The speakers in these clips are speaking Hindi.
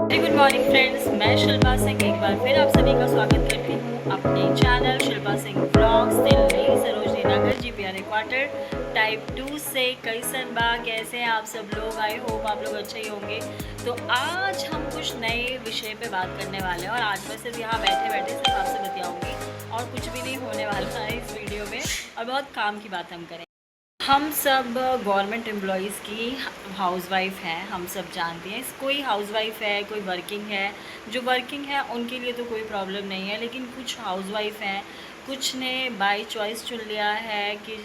गुड मॉर्निंग फ्रेंड्स, मैं शिल्पा सिंह एक बार फिर आप सभी का स्वागत करती हूँ अपने channel Shilpa Singh blogs Delhi Sarojini Nagar GPRA quarter type 2 से। कैसन बा, कैसे हैं आप सब लोग? आई होप आप लोग अच्छे ही होंगे। तो आज हम कुछ नए विषय पे बात करने वाले हैं और आज मैं सिर्फ यहाँ बैठे बैठे सिर्फ आपसे बतियाऊँगी और कुछ भी नहीं होने वाला है इस वीडियो में, और बहुत काम की बात हम करें। हम सब गवर्नमेंट एम्प्लॉयज़ की हाउसवाइफ हैं, हम सब जानते हैं। कोई हाउसवाइफ है, कोई वर्किंग है। जो वर्किंग है उनके लिए तो कोई प्रॉब्लम नहीं है, लेकिन कुछ हाउसवाइफ हैं, कुछ ने बाय चॉइस चुन लिया है कि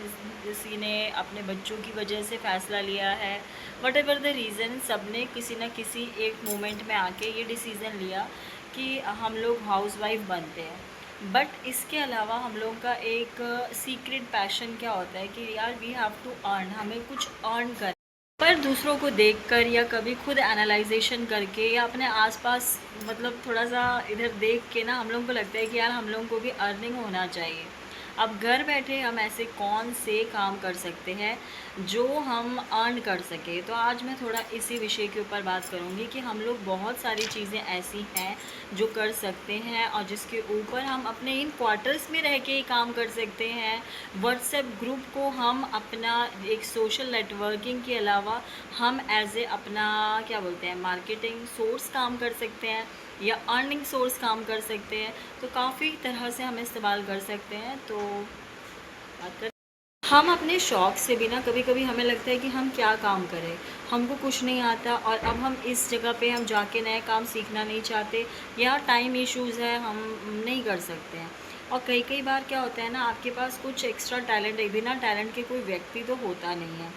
किसी ने अपने बच्चों की वजह से फ़ैसला लिया है। वट एवर द रीज़न, सब ने किसी न किसी एक मोमेंट में आके ये डिसीज़न लिया कि हम लोग हाउसवाइफ बनते हैं। बट इसके अलावा हम लोग का एक सीक्रेट पैशन क्या होता है कि यार वी हैव टू अर्न, हमें कुछ अर्न कर, पर दूसरों को देखकर या कभी खुद एनालाइजेशन करके या अपने आसपास मतलब थोड़ा सा इधर देख के ना हम लोगों को लगता है कि यार हम लोगों को भी अर्निंग होना चाहिए। अब घर बैठे हम ऐसे कौन से काम कर सकते हैं जो हम अर्न कर सके। तो आज मैं थोड़ा इसी विषय के ऊपर बात करूँगी कि हम लोग बहुत सारी चीज़ें ऐसी हैं जो कर सकते हैं और जिसके ऊपर हम अपने इन क्वार्टर्स में रह के काम कर सकते हैं। व्हाट्सएप ग्रुप को हम अपना एक सोशल नेटवर्किंग के अलावा हम एज ए अपना क्या बोलते हैं मार्केटिंग सोर्स काम कर सकते हैं या अर्निंग सोर्स काम कर सकते हैं। तो काफ़ी तरह से हम इस्तेमाल कर सकते हैं। तो बात कर, हम अपने शौक़ से भी ना कभी कभी हमें लगता है कि हम क्या काम करें, हमको कुछ नहीं आता और अब हम इस जगह पे हम जाके नए काम सीखना नहीं चाहते या टाइम इश्यूज़ है, हम नहीं कर सकते हैं। और कई कई बार क्या होता है ना, आपके पास कुछ एक्स्ट्रा टैलेंट है, बिना टैलेंट के कोई व्यक्ति तो होता नहीं है।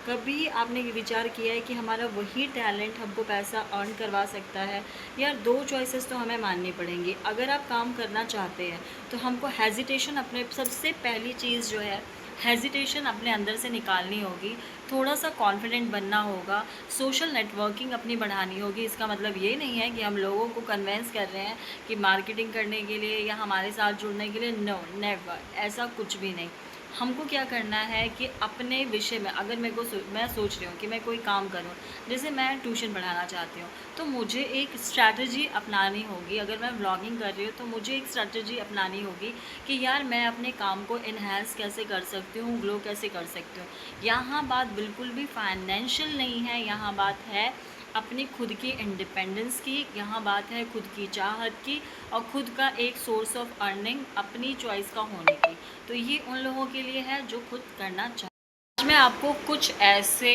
कभी आपने ये विचार किया है कि हमारा वही टैलेंट हमको पैसा अर्न करवा सकता है? यार दो चॉइसेस तो हमें माननी पड़ेंगी। अगर आप काम करना चाहते हैं तो हमको हेजिटेशन, अपने सबसे पहली चीज़ जो है हेजिटेशन अपने अंदर से निकालनी होगी। थोड़ा सा कॉन्फिडेंट बनना होगा, सोशल नेटवर्किंग अपनी बढ़ानी होगी। इसका मतलब ये नहीं है कि हम लोगों को कन्वेंस कर रहे हैं कि मार्केटिंग करने के लिए या हमारे साथ जुड़ने के लिए, नो नेवर, ऐसा कुछ भी नहीं। हमको क्या करना है कि अपने विषय में, अगर मेरे को मैं सोच रही हूँ कि मैं कोई काम करूँ, जैसे मैं ट्यूशन पढ़ाना चाहती हूँ, तो मुझे एक स्ट्रैटेजी अपनानी होगी। अगर मैं व्लॉगिंग कर रही हूँ तो मुझे एक स्ट्रैटेजी अपनानी होगी कि यार मैं अपने काम को इन्हेंस कैसे कर सकती हूँ, ग्लो कैसे कर सकती हूँ। यहाँ बात बिल्कुल भी फाइनेंशियल नहीं है, यहाँ बात है अपनी खुद की इंडिपेंडेंस की, यहाँ बात है खुद की चाहत की और खुद का एक सोर्स ऑफ अर्निंग अपनी चॉइस का होने की। तो ये उन लोगों के लिए है जो खुद करना चाहते हैं। आज मैं आपको कुछ ऐसे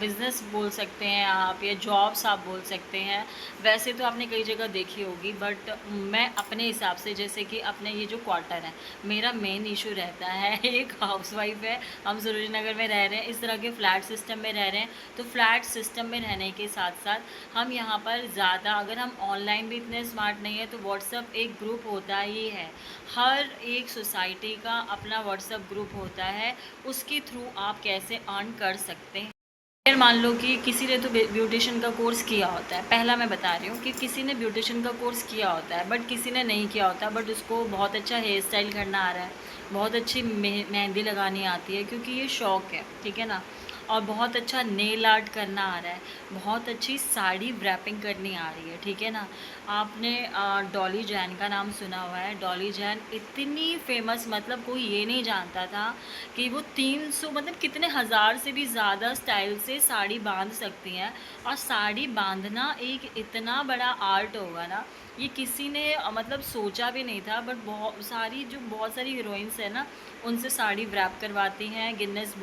बिज़नेस बोल सकते हैं आप या जॉब्स आप बोल सकते हैं। वैसे तो आपने कई जगह देखी होगी, बट मैं अपने हिसाब से, जैसे कि अपने ये जो क्वार्टर है, मेरा मेन इशू रहता है एक हाउसवाइफ है, हम सरोजनी नगर में रह रहे हैं, इस तरह के फ्लैट सिस्टम में रह रहे हैं। तो फ्लैट सिस्टम में रहने के साथ साथ हम यहाँ पर ज़्यादा, अगर हम ऑनलाइन भी इतने स्मार्ट नहीं है तो व्हाट्सअप एक ग्रुप होता ही है। हर एक सोसाइटी का अपना व्हाट्सअप ग्रुप होता है, उसके थ्रू आप कैसे अर्न कर सकते हैं। फिर मान लो कि किसी ने तो ब्यूटिशियन का कोर्स किया होता है, पहला मैं बता रही हूँ कि किसी ने ब्यूटिशियन का कोर्स किया होता है बट किसी ने नहीं किया होता, बट उसको बहुत अच्छा हेयर स्टाइल करना आ रहा है, बहुत अच्छी मेहंदी लगानी आती है क्योंकि ये शौक़ है, ठीक है ना, और बहुत अच्छा नेल आर्ट करना आ रहा है, बहुत अच्छी साड़ी रैपिंग करनी आ रही है, ठीक है ना। आपने डॉली जैन का नाम सुना हुआ है। डॉली जैन इतनी फेमस, मतलब कोई ये नहीं जानता था कि वो 300 मतलब कितने हज़ार से भी ज़्यादा स्टाइल से साड़ी बांध सकती हैं। और साड़ी बांधना एक इतना बड़ा आर्ट होगा ना, ये किसी ने मतलब सोचा भी नहीं था। बट बहुत सारी हीरोइंस है ना, उनसे साड़ी रैप करवाती हैं। Guinness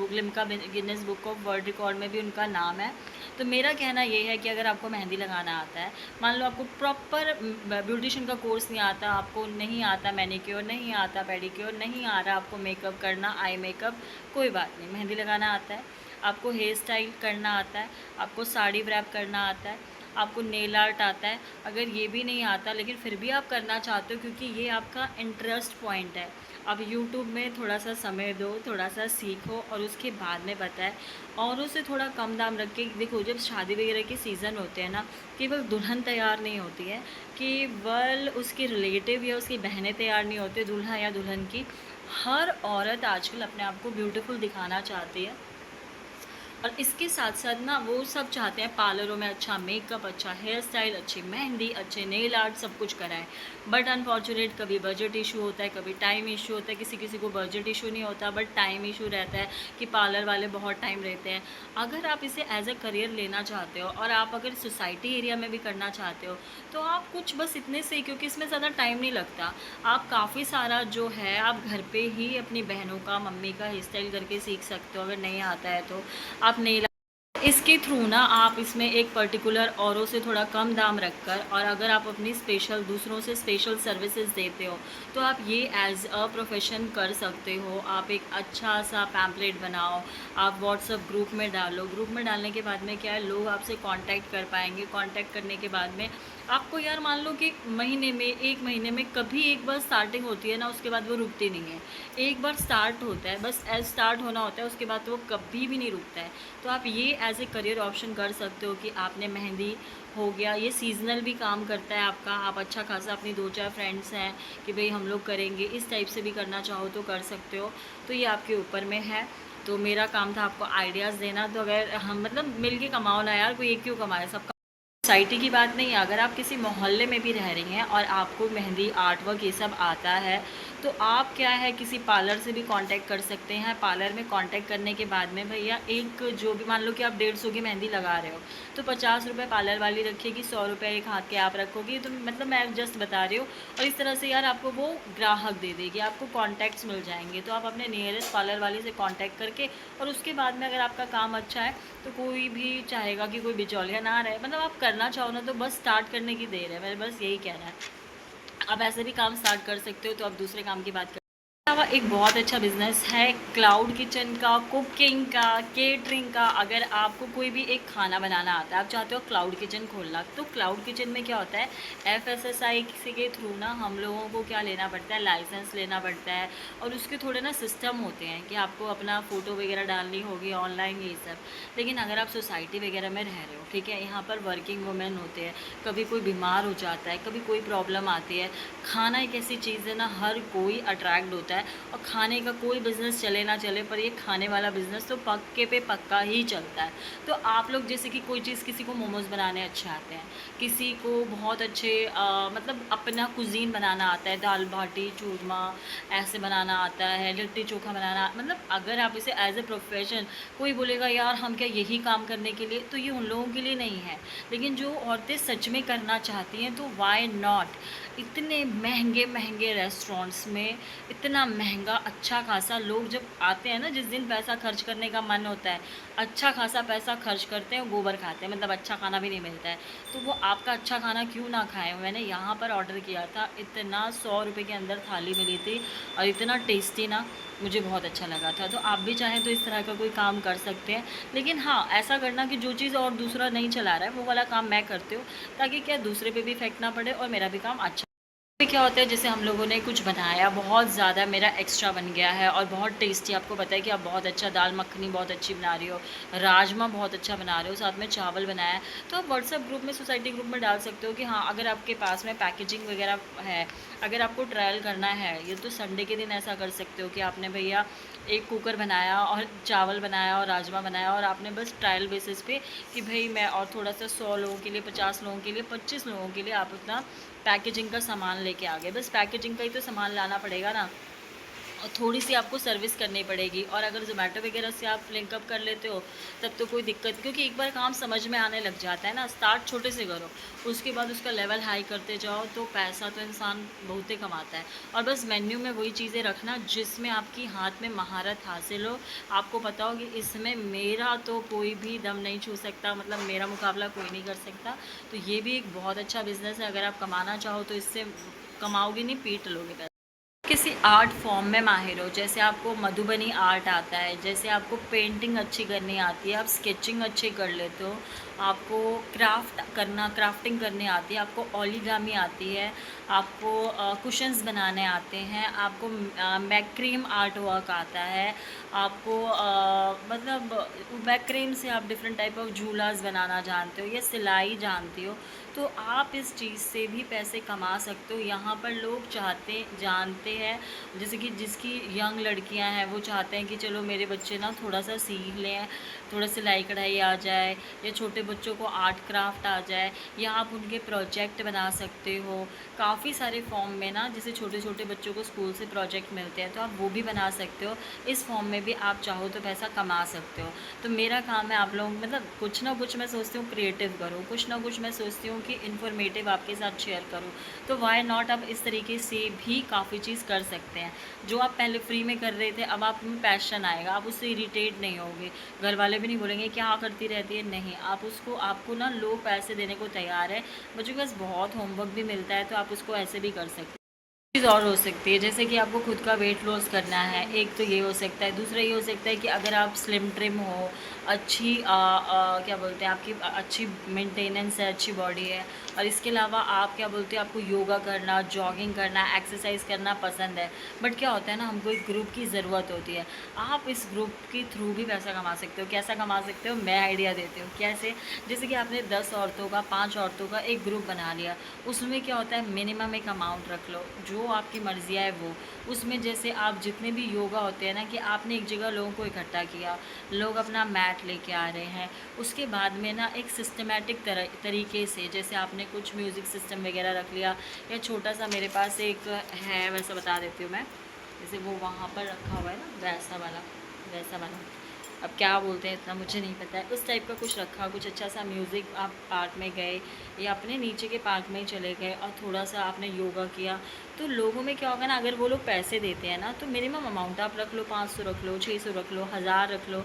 book of world record में भी उनका नाम है। तो मेरा कहना ये है कि अगर आपको मेहंदी लगाना आता है, मान लो आपको प्रॉपर ब्यूटिशियन का कोर्स नहीं आता, आपको नहीं आता मैनिक्योर, नहीं आता पेडिक्योर, नहीं आ रहा आपको मेकअप करना, आई मेकअप, कोई बात नहीं, मेहंदी लगाना आता है, आपको हेयर स्टाइल करना आता है, आपको साड़ी रैप करना आता है, आपको नेल आर्ट आता है। अगर ये भी नहीं आता लेकिन फिर भी आप करना चाहते हो क्योंकि ये आपका इंटरेस्ट पॉइंट है, आप यूट्यूब में थोड़ा सा समय दो, थोड़ा सा सीखो और उसके बाद में बताएं। औरों से थोड़ा कम दाम रख के देखो, जब शादी वगैरह के सीज़न होते हैं ना, केवल दुल्हन तैयार नहीं होती है, केवल उसके रिलेटिव या उसकी बहनें तैयार नहीं होती, दूल्हा या दुल्हन की हर औरत आजकल अपने आप को ब्यूटीफुल दिखाना चाहती है। और इसके साथ साथ ना वो सब चाहते हैं पार्लरों में अच्छा मेकअप, अच्छा हेयर स्टाइल, अच्छी मेहंदी, अच्छे नेल आर्ट सब कुछ कराएं। बट अनफॉर्चुनेट कभी बजट इशू होता है, कभी टाइम इशू होता है। किसी किसी को बजट इशू नहीं होता बट टाइम इशू रहता है कि पार्लर वाले बहुत टाइम रहते हैं। अगर आप इसे एज अ करियर लेना चाहते हो और आप अगर सोसाइटी एरिया में भी करना चाहते हो तो आप कुछ बस इतने से, क्योंकि इसमें ज़्यादा टाइम नहीं लगता, आप काफ़ी सारा जो है आप घर पे ही अपनी बहनों का, मम्मी का हेयर स्टाइल करके सीख सकते हो। अगर नहीं आता है तो आप नेल इसके थ्रू ना आप इसमें एक पर्टिकुलर औरों से थोड़ा कम दाम रखकर, और अगर आप अपनी स्पेशल दूसरों से स्पेशल सर्विसेज देते हो तो आप ये एज अ प्रोफेशन कर सकते हो। आप एक अच्छा सा पैम्पलेट बनाओ, आप व्हाट्सअप ग्रुप में डालो। ग्रुप में डालने के बाद में क्या है, लोग आपसे कांटेक्ट कर पाएंगे। कांटेक्ट करने के बाद में आपको यार मान लो कि महीने में, एक महीने में कभी एक बार स्टार्टिंग होती है ना, उसके बाद वो रुकती नहीं है। एक बार स्टार्ट होता है, बस एज स्टार्ट होना होता है, उसके बाद तो वो कभी भी नहीं रुकता है। तो आप ये एज ए करियर ऑप्शन कर सकते हो कि आपने मेहंदी हो गया, ये सीजनल भी काम करता है आपका। आप अच्छा खासा अपनी 2-4 फ्रेंड्स हैं कि भाई हम लोग करेंगे, इस टाइप से भी करना चाहो तो कर सकते हो। तो ये आपके ऊपर में है। तो मेरा काम था आपको आइडियाज़ देना। तो अगर हम मतलब मिल के कमाओ ना यार, कोई एक क्यों कमाए, सबका सोसाइटी की बात नहीं है। अगर आप किसी मोहल्ले में भी रह रही हैं और आपको मेहंदी आर्ट वर्क ये सब आता है तो आप क्या है, किसी पार्लर से भी कांटेक्ट कर सकते हैं। पार्लर में कांटेक्ट करने के बाद में भैया एक जो भी, मान लो कि आप 150 की मेहंदी लगा रहे हो तो 50 रुपये पार्लर वाली रखेगी, 100 रुपये एक हाथ के आप रखोगी। तो मतलब मैं जस्ट बता रही हूँ। और इस तरह से यार आपको वो ग्राहक दे देगी, आपको कॉन्टैक्ट्स मिल जाएंगे। तो आप अपने नियरेस्ट पार्लर वाले से कॉन्टैक्ट करके, और उसके बाद में अगर आपका काम अच्छा है तो कोई भी चाहेगा कि कोई बिचौलिया ना रहे। मतलब आप करना चाहो ना तो बस स्टार्ट करने की देर है, मेरे बस यही कहना है। आप ऐसे भी काम स्टार्ट कर सकते हो। तो आप दूसरे काम की बात अलावा एक बहुत अच्छा बिजनेस है क्लाउड किचन का, कुकिंग का, केटरिंग का। अगर आपको कोई भी एक खाना बनाना आता है, आप चाहते हो क्लाउड किचन खोलना, तो क्लाउड किचन में क्या होता है, एफएसएसआई के थ्रू ना हम लोगों को क्या लेना पड़ता है, लाइसेंस लेना पड़ता है। और उसके थोड़े ना सिस्टम होते हैं कि आपको अपना फ़ोटो वगैरह डालनी होगी ऑनलाइन, ये सब। लेकिन अगर आप सोसाइटी वगैरह में रह रहे हो, ठीक है, यहाँ पर वर्किंग वुमेन होते हैं, कभी कोई बीमार हो जाता है, कभी कोई प्रॉब्लम आती है। खाना एक ऐसी चीज़ है ना, हर कोई अट्रैक्ट होता है। और खाने का कोई बिज़नेस चले ना चले, पर ये खाने वाला बिज़नेस तो पक्के पे पक्का ही चलता है। तो आप लोग जैसे कि कोई चीज़, किसी को मोमोज़ बनाने अच्छे आते हैं, किसी को बहुत अच्छे मतलब अपना कुज़ीन बनाना आता है, दाल बाटी चूरमा ऐसे बनाना आता है, लिट्टी चोखा बनाना। मतलब अगर आप इसे एज ए प्रोफेशन, कोई बोलेगा यार हम क्या यही काम करने के लिए, तो ये उन लोगों के लिए नहीं है। लेकिन जो औरतें सच में करना चाहती हैं तो वाई नॉट। इतने महंगे महंगे रेस्टोरेंट्स में इतना महंगा अच्छा खासा, लोग जब आते हैं ना, जिस दिन पैसा खर्च करने का मन होता है, अच्छा खासा पैसा खर्च करते हैं, गोबर खाते हैं, मतलब अच्छा खाना भी नहीं मिलता है। तो वो आपका अच्छा खाना क्यों ना खाएं। मैंने यहाँ पर ऑर्डर किया था, इतना 100 रुपये के अंदर थाली मिली थी और इतना टेस्टी ना, मुझे बहुत अच्छा लगा था। तो आप भी चाहें तो इस तरह का कोई काम कर सकते हैं। लेकिन हाँ, ऐसा करना कि जो चीज़ और दूसरा नहीं चला रहा है वो वाला काम मैं करती हूँ, ताकि क्या दूसरे पे भी इफेक्ट ना पड़े और मेरा भी काम अच्छा। फिर क्या होता है, जैसे हम लोगों ने कुछ बनाया, बहुत ज़्यादा मेरा एक्स्ट्रा बन गया है और बहुत टेस्टी, आपको पता है कि आप बहुत अच्छा दाल मखनी बहुत अच्छी बना रही हो, राजमा बहुत अच्छा बना रहे हो, साथ में चावल बनाया है, तो आप व्हाट्सएप ग्रुप में, सोसाइटी ग्रुप में डाल सकते हो कि हाँ, अगर आपके पास में पैकेजिंग वगैरह है, अगर आपको ट्रायल करना है, ये तो संडे के दिन ऐसा कर सकते हो कि आपने भैया एक कुकर बनाया और चावल बनाया और राजमा बनाया, और आपने बस ट्रायल बेसिस पे कि भाई मैं और थोड़ा सा 100 लोगों के लिए, 50 लोगों के लिए, 25 लोगों के लिए आप उतना पैकेजिंग का सामान लेके आ गए। बस पैकेजिंग का ही तो सामान लाना पड़ेगा ना, और थोड़ी सी आपको सर्विस करनी पड़ेगी। और अगर ज़ोमैटो वगैरह से आप लिंकअप कर लेते हो तब तो कोई दिक्कत, क्योंकि एक बार काम समझ में आने लग जाता है ना। स्टार्ट छोटे से करो, उसके बाद उसका लेवल हाई करते जाओ, तो पैसा तो इंसान बहुत ही कमाता है। और बस मेन्यू में वही चीज़ें रखना जिसमें आपकी हाथ में महारत हासिल हो, आपको पता हो कि इसमें मेरा तो कोई भी दम नहीं छू सकता, मतलब मेरा मुकाबला कोई नहीं कर सकता। तो ये भी एक बहुत अच्छा बिज़नेस है। अगर आप कमाना चाहो तो इससे कमाओगे नहीं, पीट लोगे पैसा। किसी आर्ट फॉर्म में माहिर हो, जैसे आपको मधुबनी आर्ट आता है, जैसे आपको पेंटिंग अच्छी करनी आती है, आप स्केचिंग अच्छी कर लेते हो, आपको क्राफ्टिंग करनी आती है, आपको ओरिगामी आती है, आपको कुशन्स बनाने आते हैं, आपको मैक्रीम आर्ट वर्क आता है, आपको मतलब मैक्रीम से आप डिफरेंट टाइप ऑफ झूलास बनाना जानते हो या सिलाई जानती हो, तो आप इस चीज़ से भी पैसे कमा सकते हो। यहाँ पर लोग जानते हैं जैसे कि जिसकी यंग लड़कियां हैं वो चाहते हैं कि चलो मेरे बच्चे ना थोड़ा सा सीख लें, थोड़ा सिलाई कढ़ाई आ जाए, या छोटे बच्चों को आर्ट क्राफ्ट आ जाए, या आप उनके प्रोजेक्ट बना सकते हो। काफ़ी सारे फॉर्म में ना, जैसे छोटे छोटे बच्चों को स्कूल से प्रोजेक्ट मिलते हैं तो आप वो भी बना सकते हो। इस फॉर्म में भी आप चाहो तो पैसा कमा सकते हो। तो मेरा काम है आप लोग मतलब कुछ ना कुछ मैं सोचती हूँ क्रिएटिव करूँ, कुछ ना कुछ मैं सोचती हूँ कि इन्फॉर्मेटिव आपके साथ शेयर करूँ। तो वाई नॉट, आप इस तरीके से भी काफ़ी चीज़ कर सकते हैं। जो आप पहले फ्री में कर रहे थे अब आप में पैशन आएगा, आप उससे इरिटेट नहीं होगे, घर वाले भी नहीं बोलेंगे क्या करती रहती है, नहीं, आप उसको, आपको ना लोग पैसे देने को तैयार है। बच्चों के पास बहुत होमवर्क भी मिलता है तो आप उसको ऐसे भी कर सकते हैं। चीज़ और हो सकती है, जैसे कि आपको खुद का वेट लॉस करना है, एक तो ये हो सकता है। दूसरा ये हो सकता है कि अगर आप स्लिम ट्रिम हो, अच्छी क्या बोलते हैं, आपकी अच्छी मेंटेनेंस है, अच्छी बॉडी है, और इसके अलावा आप क्या बोलते हैं, आपको योगा करना, जॉगिंग करना, एक्सरसाइज करना पसंद है, बट क्या होता है ना, हमको एक ग्रुप की ज़रूरत होती है। आप इस ग्रुप के थ्रू भी पैसा कमा सकते हो। कैसा कमा सकते हो, मैं आइडिया देती हूँ कैसे। जैसे कि आपने 10 औरतों का, 5 औरतों का एक ग्रुप बना लिया, उसमें क्या होता है, मिनिमम एक अमाउंट रख लो, जो आपकी मर्जी है वो। उसमें जैसे आप जितने भी योगा होते हैं ना, कि आपने एक जगह लोगों को इकट्ठा किया, लोग अपना मैट लेके आ रहे हैं, उसके बाद में ना एक सिस्टमेटिक तरीके से, जैसे आपने कुछ म्यूज़िक सिस्टम वगैरह रख लिया, या छोटा सा मेरे पास एक है, वैसा बता देती हूँ मैं, जैसे वो वहाँ पर रखा हुआ है ना, वैसा वाला अब क्या बोलते हैं इतना मुझे नहीं पता है, उस टाइप का कुछ रखा, कुछ अच्छा सा म्यूज़िक, आप पार्क में गए या अपने नीचे के पार्क में ही चले गए और थोड़ा सा आपने योगा किया। तो लोगों में क्या होगा ना, अगर वो लोग पैसे देते हैं ना, तो मिनिमम अमाउंट आप रख लो, 500 रख लो, 600 रख लो, 1000 रख लो।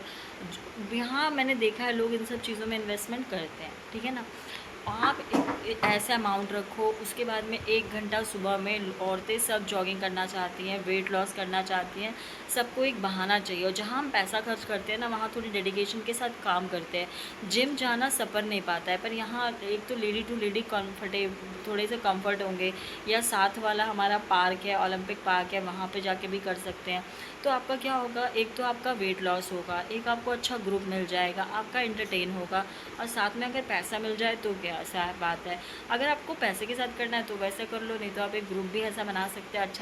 यहाँ मैंने देखा है लोग इन सब चीज़ों में इन्वेस्टमेंट करते हैं, ठीक है ना। आप ऐसा अमाउंट रखो, उसके बाद में 1 घंटा सुबह में, औरतें सब जॉगिंग करना चाहती हैं, वेट लॉस करना चाहती हैं, सबको एक बहाना चाहिए। और जहाँ हम पैसा खर्च करते हैं ना, वहाँ थोड़ी डेडिकेशन के साथ काम करते हैं। जिम जाना सपर नहीं पाता है, पर यहाँ एक तो लेडी टू लेडी कंफर्टेबल, थोड़े से कंफर्ट होंगे, या साथ वाला हमारा पार्क है, ओलंपिक पार्क है, वहाँ पे जाके भी कर सकते हैं। तो आपका क्या होगा, एक तो आपका वेट लॉस होगा, एक आपको अच्छा ग्रुप मिल जाएगा, आपका एंटरटेन होगा, और साथ में अगर पैसा मिल जाए तो क्या ऐसा बात है। अगर आपको पैसे के साथ करना है तो वैसे कर लो, नहीं तो आप एक ग्रुप भी ऐसा बना सकते हैं। अच्छा,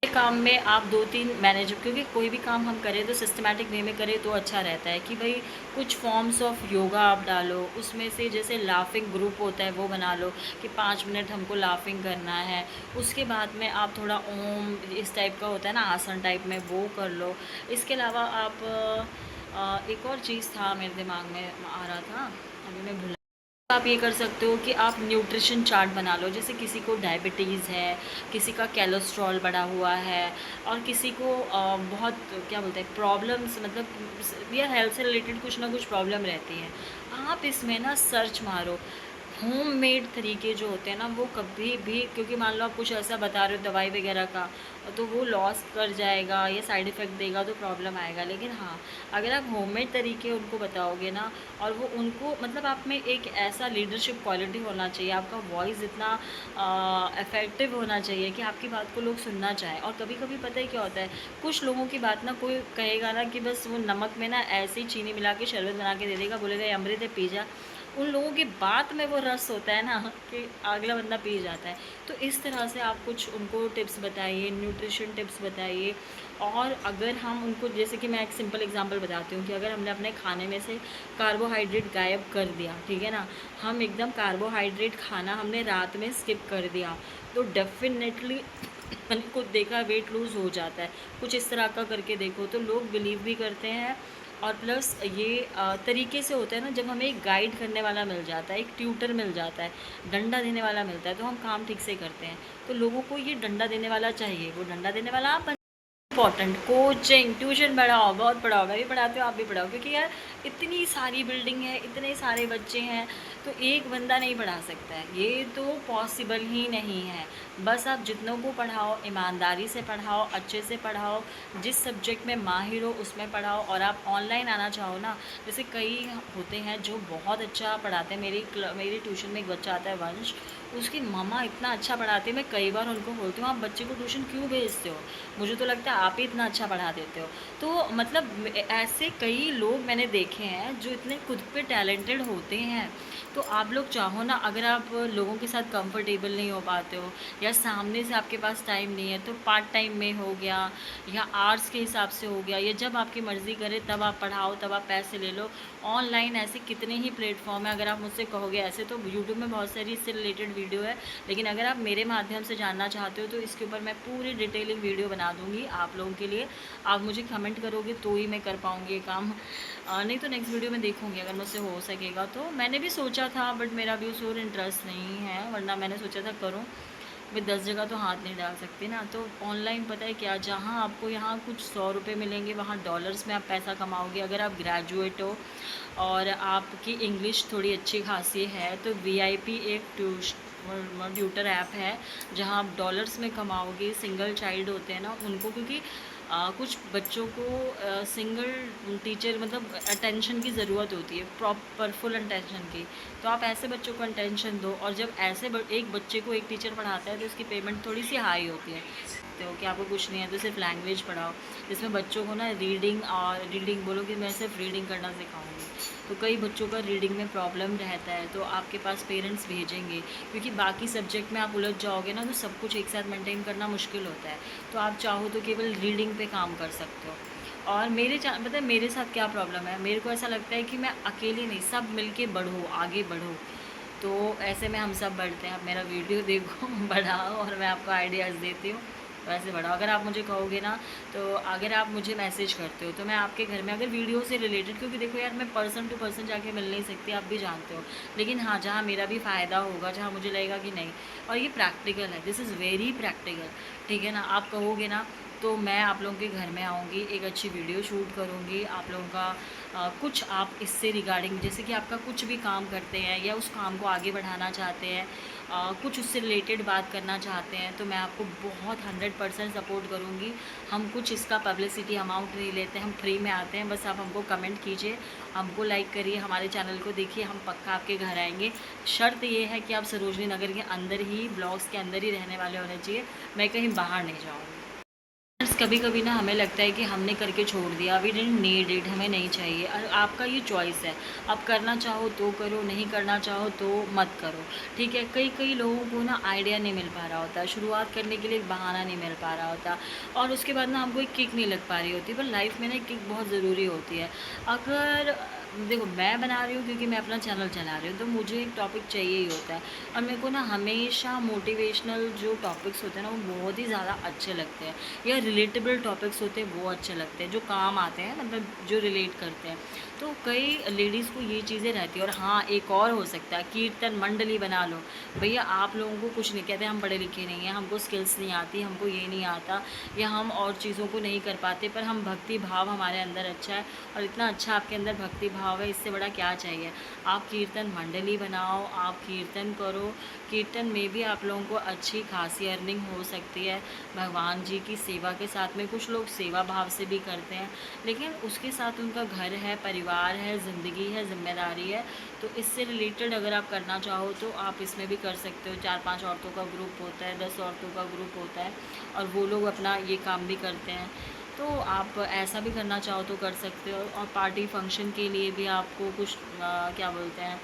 एक काम में आप 2-3 मैनेज, क्योंकि कोई भी काम हम करें तो सिस्टमेटिक वे में करें तो अच्छा रहता है, कि भाई कुछ फॉर्म्स ऑफ योगा आप डालो उसमें से, जैसे लाफिंग ग्रुप होता है वो बना लो, कि 5 मिनट हमको लाफिंग करना है। उसके बाद में आप थोड़ा ओम इस टाइप का होता है ना, आसन टाइप में, वो कर लो। इसके अलावा आप एक और चीज़ था मेरे दिमाग में आ रहा था, अभी मैं भूल। आप ये कर सकते हो कि आप न्यूट्रिशन चार्ट बना लो, जैसे किसी को डायबिटीज़ है, किसी का कोलेस्ट्रॉल बढ़ा हुआ है, और किसी को बहुत क्या बोलते हैं प्रॉब्लम्स, मतलब या हेल्थ से रिलेटेड कुछ ना कुछ प्रॉब्लम रहती है। आप इसमें ना सर्च मारो, होममेड तरीके जो होते हैं ना वो कभी भी, क्योंकि मान लो आप कुछ ऐसा बता रहे हो दवाई वगैरह का, तो वो लॉस कर जाएगा या साइड इफ़ेक्ट देगा तो प्रॉब्लम आएगा। लेकिन हाँ, अगर आप होममेड तरीके उनको बताओगे ना, और वो उनको, मतलब आप में एक ऐसा लीडरशिप क्वालिटी होना चाहिए, आपका वॉइस इतना इफ़ेक्टिव होना चाहिए कि आपकी बात को लोग सुनना चाहें। और कभी कभी पता है क्या होता है, कुछ लोगों की बात ना, कोई कहेगा ना कि बस वो नमक में ना ऐसी चीनी मिला के शरबत बना के दे देगा, बोलेगा ये अमृत है पी जा। उन लोगों की बात में वो रस होता है ना, कि अगला बंदा पी जाता है। तो इस तरह से आप कुछ उनको टिप्स बताइए, न्यूट्रिशन टिप्स बताइए। और अगर हम उनको, जैसे कि मैं एक सिंपल एग्जांपल बताती हूँ, कि अगर हमने अपने खाने में से कार्बोहाइड्रेट गायब कर दिया, ठीक है ना, हम एकदम कार्बोहाइड्रेट खाना हमने रात में स्किप कर दिया, तो डेफिनेटली मैंने खुद देखा वेट लूज़ हो जाता है। कुछ इस तरह का करके देखो, तो लोग बिलीव भी करते हैं। और प्लस ये तरीके से होता है ना, जब हमें एक गाइड करने वाला मिल जाता है, एक ट्यूटर मिल जाता है, डंडा देने वाला मिलता है, तो हम काम ठीक से करते हैं। तो लोगों को ये डंडा देने वाला चाहिए, वो डंडा देने वाला आप। इम्पॉर्टेंट कोचिंग, ट्यूशन पढ़ाओ, बहुत पढ़ाओ, मैं भी पढ़ाती हूँ, आप भी पढ़ाओ, क्योंकि यार इतनी सारी बिल्डिंग है, इतने सारे बच्चे हैं, तो एक बंदा नहीं पढ़ा सकता है, ये तो पॉसिबल ही नहीं है। बस आप जितनों को पढ़ाओ, ईमानदारी से पढ़ाओ, अच्छे से पढ़ाओ, जिस सब्जेक्ट में माहिर हो उसमें पढ़ाओ। और आप ऑनलाइन आना चाहो ना, जैसे कई होते हैं जो बहुत अच्छा पढ़ाते हैं, मेरी ट्यूशन में एक बच्चा आता है वंश, उसकी मम्मा इतना अच्छा पढ़ाती है, मैं कई बार उनको बोलती हूँ आप बच्चे को ट्यूशन क्यों भेजते हो, मुझे तो लगता है आप ही इतना अच्छा पढ़ा देते हो। तो मतलब ऐसे कई लोग मैंने देखे हैं जो इतने खुद पे टैलेंटेड होते हैं, तो आप लोग चाहो ना, अगर आप लोगों के साथ कंफर्टेबल नहीं हो पाते हो या सामने से आपके पास टाइम नहीं है, तो पार्ट टाइम में हो गया या आवर्स के हिसाब से हो गया, या जब आपकी मर्ज़ी करे तब आप पढ़ाओ, तब आप पैसे ले लो। ऑनलाइन ऐसे कितने ही प्लेटफॉर्म है। अगर आप मुझसे कहोगे ऐसे तो यूट्यूब में बहुत सारी इससे रिलेटेड वीडियो है, लेकिन अगर आप मेरे माध्यम से जानना चाहते हो तो इसके ऊपर मैं पूरी डिटेलिंग वीडियो बना दूँगी आप लोगों के लिए। आप मुझे कमेंट करोगे तो ही मैं कर पाऊँगी ये काम, नहीं तो नेक्स्ट वीडियो में देखूँगी अगर मुझसे हो सकेगा तो। मैंने भी सोचा था बट मेरा भी उस और इंटरेस्ट नहीं है, वरना मैंने सोचा था करूँ। मैं 10 जगह तो हाथ नहीं डाल सकती ना। तो ऑनलाइन पता है क्या, जहाँ आपको यहाँ कुछ 100 रुपये मिलेंगे वहाँ डॉलर्स में आप पैसा कमाओगे। अगर आप ग्रेजुएट हो और आपकी इंग्लिश थोड़ी अच्छी खासी है तो VIP एक ट्यूटर ऐप है जहाँ आप डॉलर्स में कमाओगे। सिंगल चाइल्ड होते हैं ना उनको, क्योंकि कुछ बच्चों को सिंगल टीचर मतलब अटेंशन की ज़रूरत होती है, प्रॉपर फुल अटेंशन की। तो आप ऐसे बच्चों को अटेंशन दो, और जब ऐसे एक बच्चे को एक टीचर पढ़ाता है तो उसकी पेमेंट थोड़ी सी हाई होती है। तो कि आपको कुछ नहीं है तो सिर्फ लैंग्वेज पढ़ाओ, जिसमें बच्चों को ना रीडिंग बोलो कि मैं सिर्फ रीडिंग करना सिखाऊंगी। तो कई बच्चों का रीडिंग में प्रॉब्लम रहता है, तो आपके पास पेरेंट्स भेजेंगे, क्योंकि बाकी सब्जेक्ट में आप उलझ जाओगे ना तो सब कुछ एक साथ मेंटेन करना मुश्किल होता है। तो आप चाहो तो केवल रीडिंग पे काम कर सकते हो। और पता है मेरे साथ क्या प्रॉब्लम है, मेरे को ऐसा लगता है कि मैं अकेली नहीं, सब मिल के बढ़ो, आगे बढ़ो। तो ऐसे में हम सब बढ़ते हैं। आप मेरा वीडियो देखो बढ़ाओ और मैं आपको आइडियाज़ देती हूँ, वैसे बढ़ाओ। अगर आप मुझे कहोगे ना, तो अगर आप मुझे मैसेज करते हो तो मैं आपके घर में, अगर वीडियो से रिलेटेड, क्योंकि देखो यार मैं पर्सन टू पर्सन जाके मिल नहीं सकती, आप भी जानते हो, लेकिन हाँ जहाँ मेरा भी फ़ायदा होगा, जहाँ मुझे लगेगा कि नहीं, और ये प्रैक्टिकल है, दिस इज़ वेरी प्रैक्टिकल, ठीक है ना। आप कहोगे ना तो मैं आप लोगों के घर में आऊँगी, एक अच्छी वीडियो शूट करूँगी आप लोगों का। कुछ आप इससे रिगार्डिंग, जैसे कि आपका कुछ भी काम करते हैं या उस काम को आगे बढ़ाना चाहते हैं, कुछ उससे रिलेटेड बात करना चाहते हैं, तो मैं आपको बहुत 100% सपोर्ट करूँगी। हम कुछ इसका पब्लिसिटी अमाउंट नहीं लेते, हम फ्री में आते हैं। बस आप हमको कमेंट कीजिए, हमको लाइक करिए, हमारे चैनल को देखिए, हम पक्का आपके घर आएंगे। शर्त ये है कि आप सरोजनी नगर के अंदर ही, ब्लॉक्स के अंदर ही रहने वाले होने चाहिए, मैं कहीं बाहर नहीं जाऊँगी। कभी कभी ना हमें लगता है कि हमने करके छोड़ दिया, वी डिडंट नीड इट, हमें नहीं चाहिए। और आपका ये चॉइस है, आप करना चाहो तो करो, नहीं करना चाहो तो मत करो, ठीक है। कई लोगों को ना आइडिया नहीं मिल पा रहा होता, शुरुआत करने के लिए एक बहाना नहीं मिल पा रहा होता, और उसके बाद ना हमको एक किक नहीं लग पा रही होती। पर लाइफ में ना एक किक बहुत ज़रूरी होती है। अगर देखो मैं बना रही हूँ क्योंकि मैं अपना चैनल चला रही हूँ, तो मुझे एक टॉपिक चाहिए ही होता है। और मेरे को ना हमेशा मोटिवेशनल जो टॉपिक्स होते हैं ना वो बहुत ही ज़्यादा अच्छे लगते हैं, या रिलेटेबल टॉपिक्स होते हैं वो अच्छे लगते हैं, जो काम आते हैं, मतलब जो रिलेट करते हैं। तो कई लेडीज़ को ये चीज़ें रहती है। और हाँ, एक और हो सकता है, कीर्तन मंडली बना लो। भैया आप लोगों को कुछ नहीं कहते, हम पढ़े लिखे नहीं हैं, हमको स्किल्स नहीं आती, हमको ये नहीं आता, या हम और चीज़ों को नहीं कर पाते, पर हम भक्ति भाव हमारे अंदर अच्छा है, और इतना अच्छा आपके अंदर भक्ति भाव है, इससे बड़ा क्या चाहिए। आप कीर्तन मंडली बनाओ, आप कीर्तन करो। कीर्तन में भी आप लोगों को अच्छी खासी अर्निंग हो सकती है। भगवान जी की सेवा के साथ में कुछ लोग सेवा भाव से भी करते हैं, लेकिन उसके साथ उनका घर है, परिवार है, ज़िंदगी है, जिम्मेदारी है। तो इससे रिलेटेड अगर आप करना चाहो तो आप इसमें भी कर सकते हो। 4-5 औरतों का ग्रुप होता है, 10 औरतों का ग्रुप होता है, और वो लोग अपना ये काम भी करते हैं। तो आप ऐसा भी करना चाहो तो कर सकते हो। और पार्टी फंक्शन के लिए भी आपको कुछ क्या बोलते हैं,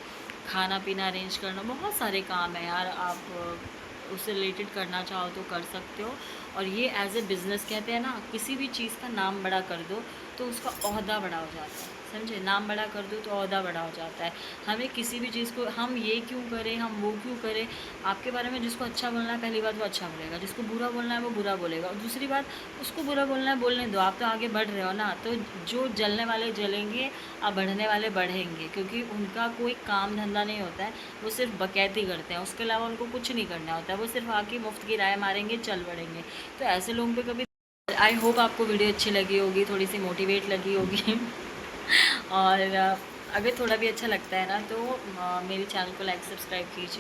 खाना पीना अरेंज करना, बहुत सारे काम है यार। आप उससे रिलेटेड करना चाहो तो कर सकते हो। और ये एज ए बिज़नेस, कहते हैं ना, किसी भी चीज़ का नाम बड़ा कर दो तो उसका ओहदा बड़ा हो जाता है, समझे। नाम बड़ा कर दो तो ओहदा बड़ा हो जाता है। हमें किसी भी चीज़ को, हम ये क्यों करें, हम वो क्यों करें। आपके बारे में जिसको अच्छा बोलना है, पहली बात वो अच्छा बोलेगा, जिसको बुरा बोलना है वो बुरा बोलेगा, और दूसरी बात उसको बुरा बोलना है बोलने दो, आप तो आगे बढ़ रहे हो ना। तो जो जलने वाले जलेंगे और बढ़ने वाले बढ़ेंगे, क्योंकि उनका कोई काम धंधा नहीं होता है, वो सिर्फ बकैती करते हैं, उसके अलावा उनको कुछ नहीं करना होता है। वो सिर्फ आके मुफ्त की राय मारेंगे, चल बढ़ेंगे। तो ऐसे लोगों पे कभी, आई होप आपको वीडियो अच्छी लगी होगी, थोड़ी सी मोटिवेट लगी होगी और अगर थोड़ा भी अच्छा लगता है ना तो मेरे चैनल को लाइक सब्सक्राइब कीजिए।